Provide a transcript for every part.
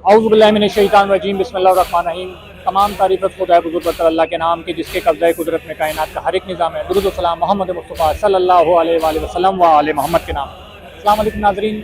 औज़ुबिल्लाहिमिनश्शैतानिर्रजीम बिस्मिल्लाहिर्रहमानिर्रहीम। तमाम तारीफ़ खुदा बुज़ुर्ग बरतर अल्लाह के नाम की जिसके कब्ज़ा कुदरत में कायनात का हर एक निज़ाम है। दुरूद व सलाम मोहम्मद मुस्तफ़ा सल्लल्लाहु अलैहि वसल्लम व आले मोहम्मद के नाम। अस्सलाम वालेकुम नाज़रीन,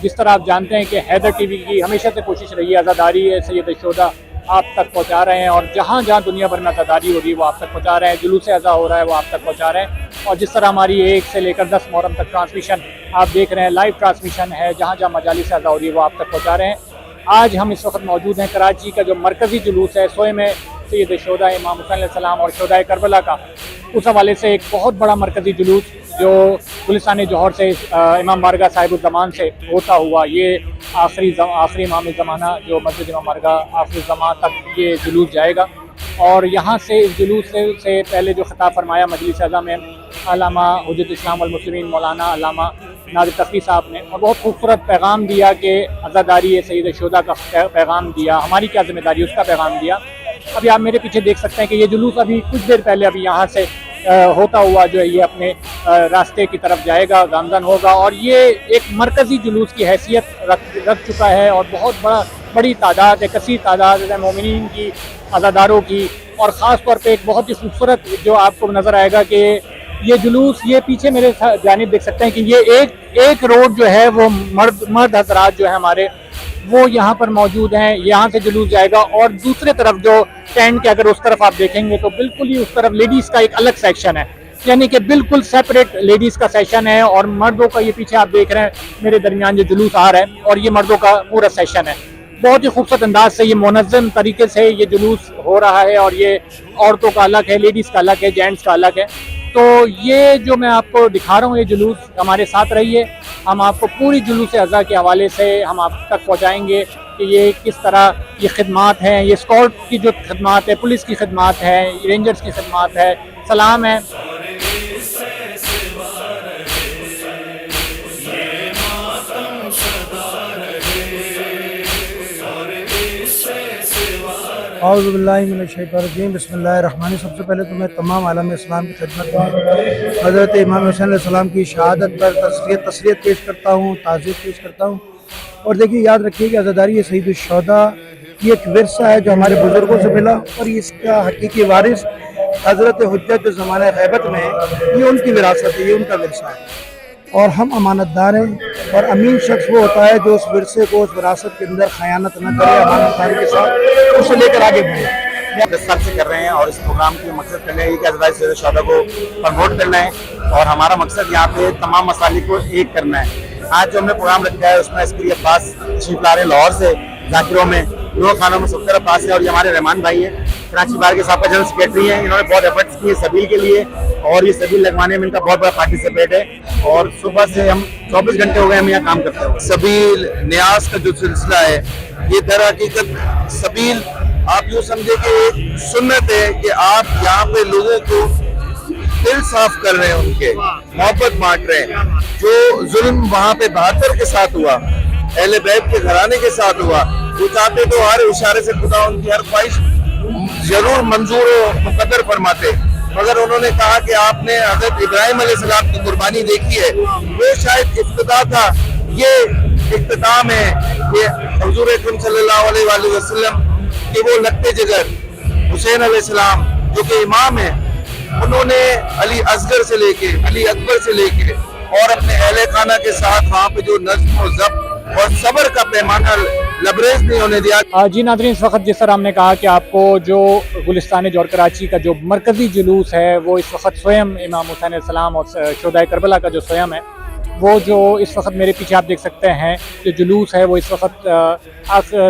जिस तरह आप जानते हैं कि हैदर टीवी की हमेशा से कोशिश रही है आज़ादारी सैयद शोदा आप तक पहुँचा रहे हैं, और जहाँ जहाँ दुनिया भर में आज़ादारी हो रही है वो आप तक पहुँचा रहे हैं, जुलूस अज़ा हो रहा है वो आप तक पहुँचा रहे हैं। और जिस तरह हमारी 1 से लेकर 10 मुहर्रम तक ट्रांसमिशन आप देख रहे हैं, लाइव ट्रांसमिशन है, जहाँ जहाँ मजालिस अज़ा हो रही है वो आप तक पहुँचा रहे हैं। आज हम इस वक्त मौजूद हैं कराची का जो मरकज़ी जुलूस है सोए में सैयद शोदा इमाम हुसैन अलैहिस्सलाम और शोदा करबला का, उस हवाले से एक बहुत बड़ा मरकज़ी जुलूस जो गुलिस्तान जौहर से इमाम बारगाह साहिबुज़्ज़मान से होता हुआ ये आखिरी इमाम ज़माना जो मस्जिद इमाम बारगाह आखिरी ज़मान तक ये जुलूस जाएगा। और यहाँ से इस जुलूस से पहले जो ख़िताब फरमाया मजलिस अज़ा में अल्लामा हुज्जतुल इस्लाम वल मुस्लिमीन मौलाना अल्लामा नाज़िर तक़वी साहब ने, और बहुत खूबसूरत पैगाम दिया कि अज़ादारी सैयद शोदा का पैगाम दिया, हमारी क्या ज़िम्मेदारी उसका पैगाम दिया। अभी आप मेरे पीछे देख सकते हैं कि ये जुलूस अभी कुछ देर पहले अभी यहाँ से होता हुआ जो है ये अपने रास्ते की तरफ जाएगा, गामज़न होगा, और ये एक मरकज़ी जुलूस की हैसियत रख चुका है। और बहुत बड़ी तादाद है, कसीर तादाद है मोमिनीन की, अज़ादारों की, और ख़ास तौर पे एक बहुत ही खूबसूरत जो आपको नज़र आएगा कि ये जुलूस, ये पीछे मेरे जानिब देख सकते हैं कि ये एक रोड जो है वो मर्द हज़रात जो है हमारे वो यहाँ पर मौजूद हैं, यहाँ से जुलूस जाएगा। और दूसरे तरफ जो टेंट के अगर उस तरफ आप देखेंगे तो बिल्कुल ही उस तरफ लेडीज़ का एक अलग सेक्शन है, यानी कि बिल्कुल सेपरेट लेडीज़ का सेशन है, और मर्दों का ये पीछे आप देख रहे हैं मेरे दरमियान जो जुलूस आ रहा है, और ये मर्दों का पूरा सेशन है। बहुत ही खूबसूरत अंदाज से ये मुनज़्ज़म तरीके से ये जुलूस हो रहा है, और ये औरतों का अलग है, लेडीज़ का अलग है, जेंट्स का अलग है। तो ये जो मैं आपको दिखा रहा हूँ ये जुलूस, हमारे साथ रहिए, हम आपको पूरी जुलूस अज़ा के हवाले से हम आप तक पहुँचाएँगे कि ये किस तरह ये खिदमात हैं, ये स्कॉट की जो खिदमात है, पुलिस की खिदमात है, रेंजर्स की खिदमात है, सलाम है। औज़ुबिल्लाहिमिनश्शैतानिर्रजीम बिस्मिल्लाहिर्रहमानिर्रहीम। सबसे पहले तो मैं तमाम आलम इस्लाम की खिदमत में हज़रत इमाम हुसैन अलैहिस्सलाम की शहादत पर तस्लियत पेश करता हूँ, ताज़ीब पेश करता हूँ। और देखिए, याद रखिए कि आज़ादारी सैयद शोदा ये एक विरसा है जो हमारे बुज़ुर्गों से मिला, और इसका हकीकी वारिस हज़रत हुज्जत जो ज़माने ग़ैबत में है, ये उनकी विरासत है, ये उनका विरसा है। और हम अमानतदार हैं, और अमीन शख्स वो होता है जो उस विरसे को, उस विरासत के अंदर खयानत न करे, अमानतदारी के साथ उसे लेकर आगे बढ़े। 10 साल से कर रहे हैं, और इस प्रोग्राम की मकसद करना है कि आज़ादारी सैयद शोदा को प्रमोट करना है, और हमारा मकसद यहाँ पे तमाम मसालिक को एक करना है। आज जो हमने प्रोग्राम रखा है उसमें अस्करी अब्बास तशरीफ ला रहे हैं लाहौर से, जाकिरों में नूर खानों में सत्तर अब्बास है, और ये हमारे रहमान भाई हैं, कराची बार के साहब का जनरल सेक्रेटरी हैं। इन्होंने बहुत एफर्ट्स किए सबील के लिए, और ये सबील लगवाने में इनका बहुत बड़ा पार्टिसिपेट है, और सुबह से हम 24 घंटे हो गए हम यहाँ काम करते हैं। सबील न्यास का जो सिलसिला है, ये दर हकीकत सबील आप यूँ समझे कि एक सुन्नत है कि आप यहाँ पे लोगों को दिल साफ कर रहे हैं, उनके मोहब्बत बांट रहे हैं। जो जुल्म वहाँ पे 72 के साथ हुआ, अहले बैत के घराने के साथ हुआ, वो चाहते तो हर इशारे से खुदा उनकी हर ख्वाहिश जरूर मंजूर और मुकद्दर फरमाते, मगर उन्होंने कहा कि आपने हज़रत इब्राहिम अलैहिस्सलाम की कुर्बानी देखी है, वो शायद इब्तिदा था, ये इख्तिताम है। ये हुज़ूर अकरम सल्लल्लाहु अलैहि वसल्लम के वो लगते जिगर हुसैन अलैहिस्सलाम जो कि इमाम है, उन्होंने अली असगर से लेके अली अकबर से लेके और अपने अहले खाना के साथ वहाँ पे जो नज़्म और ज़ब्त और सब्र का पैमाना लबरेज नहीं होने दिया। जी नाज़रीन, इस वक्त जिस तरह हमने कहा कि आपको जो गुलिस्तान जौहर कराची का जो मरकज़ी जुलूस है वो इस वक्त स्वयं इमाम हुसैन अलैहिस्सलाम और शोदा करबला का जो स्वयं है, वो जो इस वक्त मेरे पीछे आप देख सकते हैं जो जुलूस है वो इस वक्त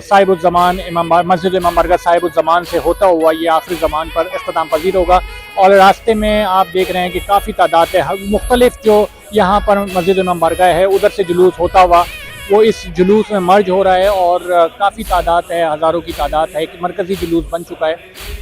साहिबुज़्ज़मान मस्जिद इमाम बारगाह साहिबुज़्ज़मान से होता हुआ ये आखिरी ज़मान पर इख्तिताम पजीर होगा। और रास्ते में आप देख रहे हैं कि काफ़ी तादाद है, मुख्तलिफ जो यहाँ पर मस्जिद इमाम बारगाह है उधर से जुलूस होता हुआ वो इस जुलूस में मर्ज हो रहा है, और काफ़ी तादाद है, हज़ारों की तादाद है, एक मरकज़ी जुलूस बन चुका है।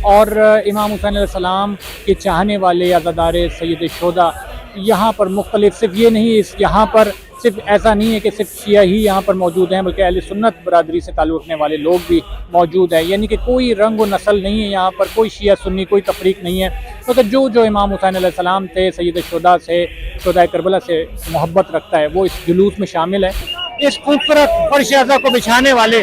और इमाम हुसैन अलैहिस्सलाम के चाहने वाले अज़ादार सैयद शोदा यहाँ पर मुख्तलिफ, सिर्फ ये नहीं, इस यहाँ पर सिर्फ ऐसा नहीं है कि सिर्फ शिया ही यहाँ पर मौजूद हैं, बल्कि अहले सुन्नत बरादरी से ताल्लुक़ रखने वाले लोग भी मौजूद हैं, यानी कि कोई रंग व नस्ल नहीं है यहाँ पर, कोई शिया सुन्नी कोई तफरीक नहीं है। तो जो इमाम हुसैन अलैहिस्सलाम थे, सैयद शुदा से, शुदा करबला से मोहब्बत रखता है, वो इस जुलूस में शामिल है। इस खूबसूरत फर्श अज़ा को बिछाने वाले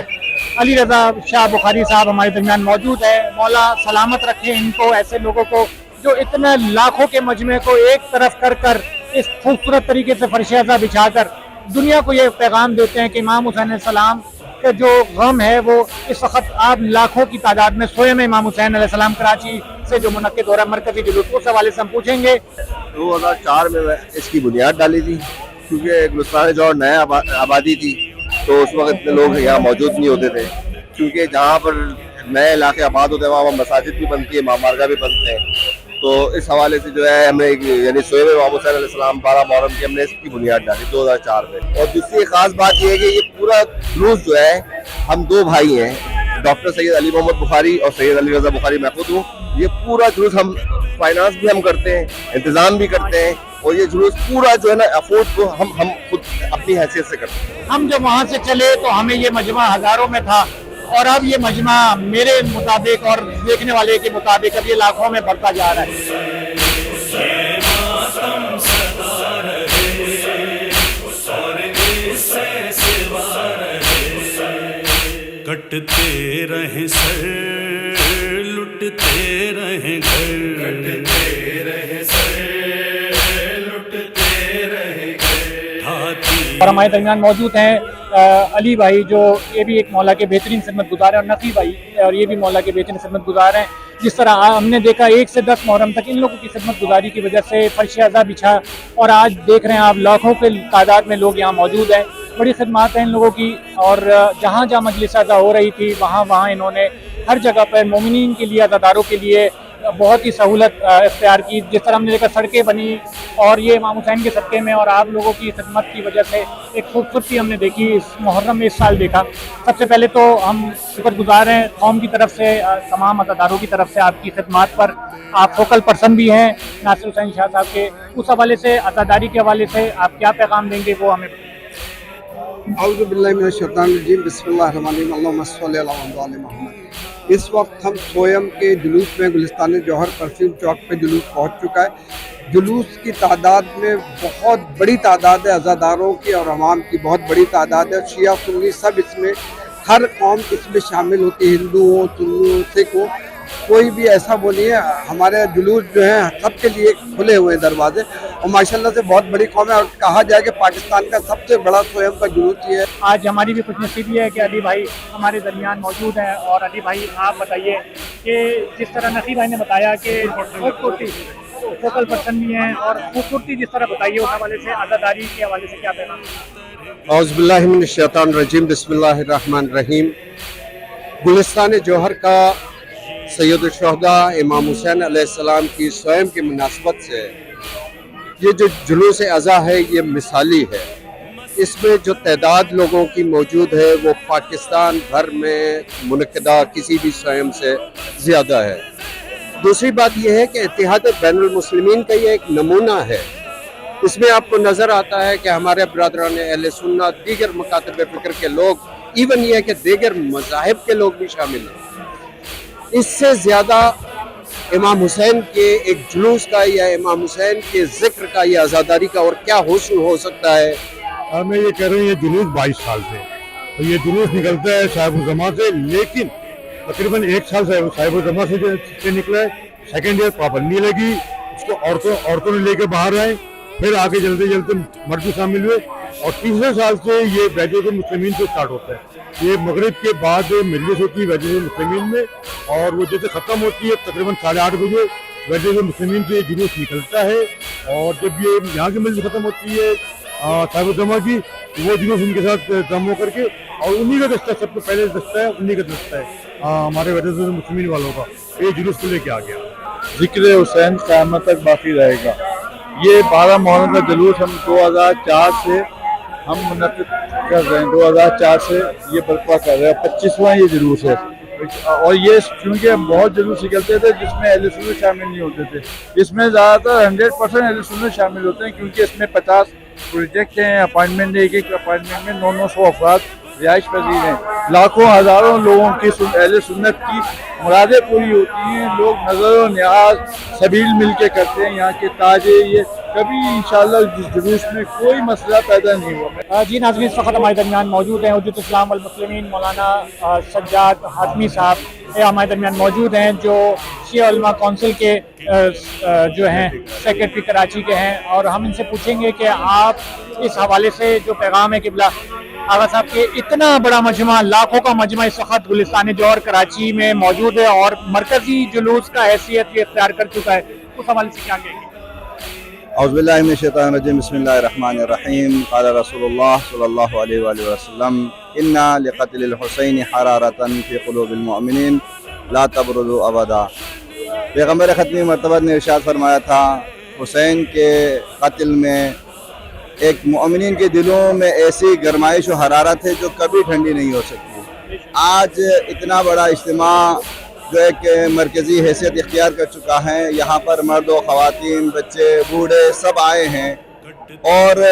अली रज़ा शाह बुखारी साहब हमारे दरमियान मौजूद है। मौला सलामत रखे इनको, ऐसे लोगों को जो इतने लाखों के मजमे को एक तरफ कर कर इस खूबसूरत तरीके से फर्श अज़ा बिछाकर दुनिया को ये पैगाम देते हैं कि इमाम हुसैन अलैहिस्सलाम का जो गम है वो इस वक्त आप लाखों की तादाद में सोए में इमाम हुसैन अलैहिस्सलाम कराची से जो मुनक्किद हो रहा है मरकजी जुलूस, उस हवाले से हम पूछेंगे। 2004 में इसकी बुनियाद डाली थी, क्योंकि गुलिस्तान जो नया आबादी थी तो उस वक्त इतने लोग यहाँ मौजूद नहीं होते थे, क्योंकि जहाँ पर नए इलाके आबाद होते हैं वहाँ मसाजिद भी बनती है, मामारगा भी बनते हैं। तो इस हवाले से जो है हमने यानी सोए में इमाम हुसैन अलैहिस्सलाम 12 मुहर्रम की हमने इसकी बुनियाद डाली 2004 में। और दूसरी खास बात यह है कि ये पूरा जुलूस जो है, हम दो भाई हैं, डॉक्टर सैयद अली मोहम्मद बुखारी और सैयद अली रज़ा बुखारी, मैं खुद हूँ। ये पूरा जुलूस हम फाइनेंस भी हम करते हैं, इंतज़ाम भी करते हैं, और ये जुलूस पूरा जो है ना अफोर्ड को हम खुद अपनी हैसियत से करते हैं। हम जब वहाँ से चले तो हमें ये मजमा हज़ारों में था, और अब ये मजमा मेरे मुताबिक और देखने वाले के मुताबिक अब ये लाखों में बढ़ता जा रहा है। कटते रहे सर, लुटते रहे घर, कटते रहे सर, लुटते रहे घर। और हमारे दरमियान मौजूद हैं अली भाई, जो ये भी एक मौला के बेहतरीन खिदमत गुजार हैं, और नफ़ी भाई, और ये भी मौला के बेहतरीन खिदमत गुजार हैं। जिस तरह हमने देखा 1 से 10 मुहर्रम तक इन लोगों की खिदमत गुजारी की वजह से फर्श अज़ा बिछा, और आज देख रहे हैं आप लाखों के तादाद में लोग यहाँ मौजूद हैं। बड़ी खिदमत हैं इन लोगों की, और जहाँ जहाँ मजलिस अज़ा हो रही थी वहाँ इन्होंने हर जगह पर मोमिनीन के लिए, अज़ादारों के लिए बहुत ही सहूलत इख्तियार की। जिस तरह हमने देखा सड़कें बनी, और ये इमाम हुसैन के सदक़े में और आप लोगों की खिदमत की वजह से एक खूबसूरती हमने देखी इस मुहर्रम में, इस साल देखा। सबसे पहले तो हम शुक्रगुजार हैं कौम की तरफ से, तमाम अज़ादारों की तरफ से आपकी खिदमत पर। आप फोकल पर्सन भी हैं नासिर हुसैन शाह साहब के, उस हवाले से, अज़ादारी के हवाले से आप क्या पैगाम देंगे वो हमें। औज़ु बिल्लाहि मिनश शैतानिर रजीम, बिस्मिल्लाहिर रहमानिर रहीम, अल्लाहुम्मा सल्लि अला मोहम्मद। इस वक्त हम सोयम के जुलूस में गुलिस्तान जौहर परफ्यूम चौक पे जुलूस पहुंच चुका है। जुलूस की तादाद में बहुत बड़ी तादाद है, अज़ादारों की और अवाम की बहुत बड़ी तादाद है। शिया सुन्नी सब इसमें, हर कौम इसमें शामिल होती है, हिंदू हो, सुन्नी हो, सिख हो, कोई भी ऐसा वो नहीं है। हमारे जुलूस जो है सबके लिए खुले हुए दरवाजे, और माशाल्लाह से बहुत बड़ी कौम है, और कहा जाए कि पाकिस्तान का सबसे बड़ा सोयम का जुलूस ही है। आज हमारी भी खुश नसीबी है कि अली भाई हमारे दरमियान मौजूद हैं। और अली भाई आप बताइए कि जिस तरह नकी भाई ने बताया कि खूबसूरती फोकल पर्सन भी हैं, और खूबसूरती जिस तरह बताइए उस हवाले से, आज़ादारी के हवाले से क्या पैगाम। औज़ु बिल्लाहि मिनश शैतानिर रजीम, बिस्मिल्लाहिर रहमानिर रहीम। गुलिस्तान जौहर का सैयद शुहदा इमाम हुसैन अलैहिस्सलाम की स्वयं की मुनासबत से ये जो जुलूस अज़ा है ये मिसाली है। इसमें जो तादाद लोगों की मौजूद है वो पाकिस्तान भर में मुनक़दा किसी भी स्वयं से ज़्यादा है। दूसरी बात यह है कि इत्तेहाद बैनुल मुस्लिमीन का ये एक नमूना है। इसमें आपको नज़र आता है कि हमारे बरादरान अहले सुन्नत, दीगर मकातब फ़िक्र के लोग, इवन ये कि दीगर मज़ाहिब के लोग भी शामिल हैं। इससे ज़्यादा इमाम हुसैन के एक जुलूस का या इमाम हुसैन के ज़िक्र का या आज़ादारी का और क्या हुस्न हो सकता है। हमें ये कह रहे हैं ये जुलूस 22 साल से, तो ये जुलूस निकलता है साहिब-उज़्ज़मा से, लेकिन तकरीबन 1 साल साहिब-उज़्ज़मा से निकला है। सेकेंड ईयर पाबंदी लगी, उसको औरतों ने लेकर बाहर आए, फिर आगे जल्दी मर्द भी शामिल हुए, और तीसरे साल से ये बैजुल मुस्लिमीन से स्टार्ट होता है। ये मगरिब के बाद मजलिस होती है बैजुल मुस्लिमीन में, और वो जैसे ख़त्म होती है तकरीबन 8:30 बजे बैजुल मुस्लिमीन से जुलूस निकलता है। और जब ये यहाँ की मजलिस ख़त्म होती है साहिब-उज़्ज़मा की, वो जुलूस उनके साथ जम हो करके, और उन्हीं का दस्ता सबसे पहले दस्ता है, उन्हीं का दस्ता है हमारे बैजुल मुस्लिमीन वालों का, ये जुलूस को लेके आ गया। ज़िक्र हुसैन क़यामत तक बाकी रहेगा। ये 12 मुहर्रम का जुलूस हम 2004 से हम मुनक़िद कर रहे हैं, 2004 से ये बर्पा कर रहे हैं। 25वां ये जुलूस है, और ये चूँकि बहुत जुलूस निकलते थे जिसमें अहले सुन्नत शामिल नहीं होते थे, इसमें ज़्यादातर 100% अहले सुन्नत शामिल होते हैं, क्योंकि इसमें 50 प्रोजेक्ट हैं, अपॉइंटमेंट, एक अपॉइंटमेंट में 900 अफराद रिहाइश पजीर हैं। लाखों हज़ारों लोगों की अहले सुन्नत की मुरादें पूरी होती हैं। लोग नज़र व न्याज सबील मिल के करते हैं। यहाँ के ताजे ये कभी इंशाल्लाह इस जुलूस में कोई मसला पैदा नहीं हुआ। जी नाज़रीन, इस वक्त हमारे दरमियान मौजूद हैं हुज्जत इस्लाम वल मुस्लिमीन मौलाना सज्जाद हातमी साहब हमारे दरमियान मौजूद हैं, जो शिया उलमा कौंसिल के जो हैं सेक्रेटरी कराची के हैं, और हम इनसे पूछेंगे कि आप इस हवाले से जो पैगाम है किबला आगा साहब के इतना बड़ा मजमा, लाखों का मजमा इस वक्त गुलिस्तान जौहर कराची में मौजूद है और मरकजी जुलूस का हैसियत ये इख्तियार कर चुका है, उस हवाले से क्या कहेंगे? औज़ुबिल्लाहि मिनश शैतानिर रजीम, बिस्मिल्लाहिर रहमानिर रहीम। क़ाला रसूलुल्लाह सल्लल्लाहु अलैहि वसल्लम, इन्ना लिक़त्लिल हुसैन हरारतन फ़ी क़ुलूबिल मुअमिनीन ला तबरुदु अबदा। पैगम्बर ख़त्मी मरतबत ने इरशाद फरमाया था, हुसैन के कत्ल में एक मुअमिनीन के दिलों में ऐसी गरमाइश और हरारत है जो कभी ठंडी नहीं हो सकती। आज इतना बड़ा इज्तिमा जो एक मरकज़ी हैसियत इख्तियार कर चुका है, यहाँ पर मर्द व ख़वातीन, बच्चे, बूढ़े सब आए हैं और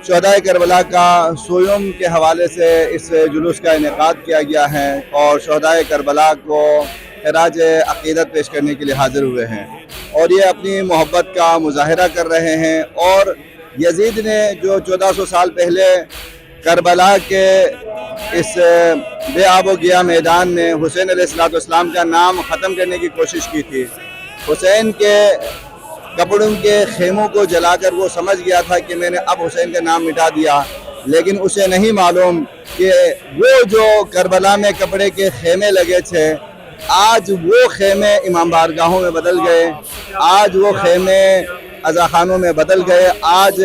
शुहदाए करबला का सोयम के हवाले से इस जुलूस का इनेकाद किया गया है और शुहदाए करबला को खिराज अक़ीदत पेश करने के लिए हाज़िर हुए हैं और ये अपनी मोहब्बत का मुज़ाहिरा कर रहे हैं। और यजीद ने जो 1400 साल पहले करबला के इस बेआबो गिया मैदान में हुसैन अलैहिस्सलाम का नाम ख़त्म करने की कोशिश की थी, हुसैन के कपड़ों के खेमों को जलाकर वो समझ गया था कि मैंने अब हुसैन का नाम मिटा दिया, लेकिन उसे नहीं मालूम कि वो जो करबला में कपड़े के खेमे लगे थे, आज वो खेमे इमाम बारगाहों में बदल गए, आज वो खेमे अज़ाखानों में बदल गए, आज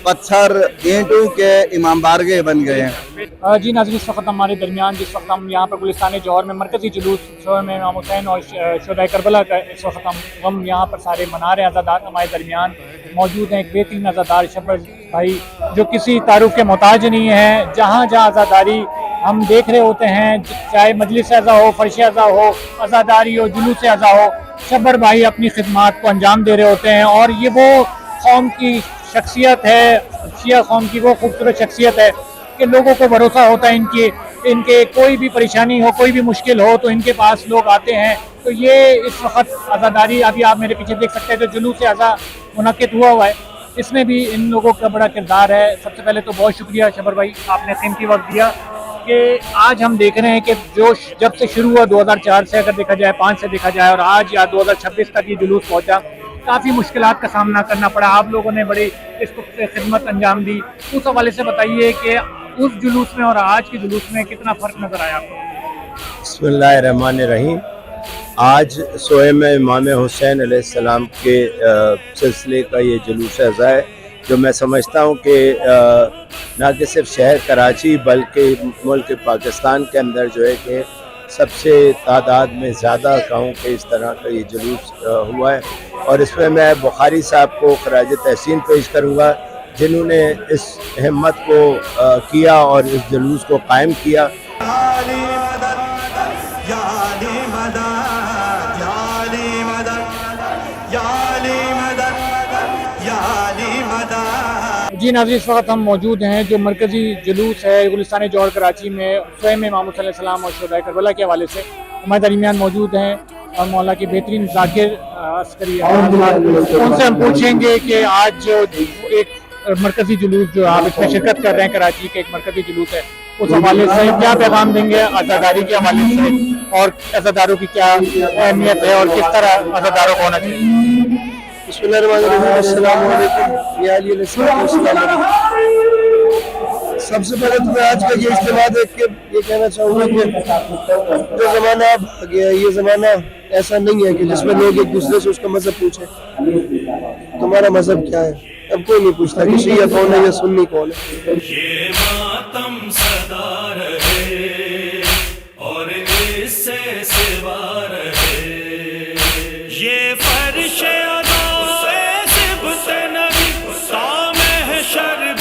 पत्थर ईंटों के इमाम बारगाह बन गए हैं। जी नाज़रीन, इस वक्त हमारे दरमियान जिस वक्त हम यहाँ पर गुलिस्तान जौहर में मरकज़ी जुलूस में इमाम हुसैन और शुहदाए करबला का इस वक्त हम यहाँ पर सारे मना रहे हैं। अज़ादार हमारे दरमियान मौजूद हैं, एक बेहतरीन अज़ादार शबर भाई जो किसी तारुफ के मोहताज नहीं है। जहाँ जहाँ अज़ादारी हम देख रहे होते हैं, चाहे मजलिस अज़ा हो, फर्श अज़ा हो, अज़ादारी हो, जुलूस अज़ा हो, शबर भाई अपनी खिदमात को अंजाम दे रहे होते हैं और ये वो कौम की शख्सियत है, शिया कौम की वो खूबसूरत शख्सियत है कि लोगों को भरोसा होता है इनके कोई भी परेशानी हो, कोई भी मुश्किल हो तो इनके पास लोग आते हैं। तो ये इस वक्त अज़ादारी, अभी आप मेरे पीछे देख सकते हैं जो जुलूस अज़ा मुनक़िद हुआ हुआ है, इसमें भी इन लोगों का बड़ा किरदार है। सबसे पहले तो बहुत शुक्रिया शबर भाई, आपने कीमती वक्त दिया कि आज हम देख रहे हैं कि जो जब से शुरू हुआ 2004 से अगर देखा जाए, 5 से देखा जाए और आज या 2026 तक ये जुलूस पहुंचा, काफ़ी मुश्किलात का सामना करना पड़ा। आप लोगों ने बड़ी इस खिदमत अंजाम दी, उस हवाले से बताइए कि उस जुलूस में और आज के जुलूस में कितना फ़र्क नज़र आया आपको? बिस्मिल्लाहिर्रहमानिर्रहीम। आज सोएम इमाम हुसैन अलैहिस्सलाम के सिलसिले का ये जुलूस अज़ा है, जो मैं समझता हूँ कि न कि सिर्फ शहर कराची बल्कि मुल्क पाकिस्तान के अंदर जो है कि सबसे तादाद में ज़्यादा कहूँ कि इस तरह का ये जुलूस हुआ है और इसमें मैं बुखारी साहब को खराज तहसीन पेश करूँगा जिन्होंने इस हिम्मत को किया और इस जुलूस को कायम किया। जी नाज़रीन, इस वक्त हम मौजूद हैं जो मरकज़ी जुलूस है गुलिस्तान जौहर कराची में स्वयं इमाम हुसैन अलैहिस्सलाम और शुहदाए करबला के हवाले से हमारे दरमियान मौजूद हैं और मौला के बेहतरीन ज़ाकिर अस्करी, उनसे हम पूछेंगे कि आज जो एक मरकज़ी जुलूस जो आप इसमें शिरकत कर रहे हैं, कराची के एक मरकज़ी जुलूस है, उस हवाले से क्या पैगाम देंगे अज़ादारी के हवाले से और अज़ादारों की क्या अहमियत है और किस तरह अज़ादारों को होना चाहिए? सबसे पहले तो मैं आज का ये इज्तिमा देख के ये कहना चाहूँगा कि जो ज़माना अब आ गया, ये ज़माना ऐसा नहीं है कि जिसमें लोग एक दूसरे से उसका मज़हब पूछे, तुम्हारा मज़हब क्या है। अब कोई नहीं पूछता कि शिया कौन है या सुन्नी कौन है। ये मातम सदा रहे और इससे सिवा रहे, ये फर्श अदा से सिब्त नबी ता महशर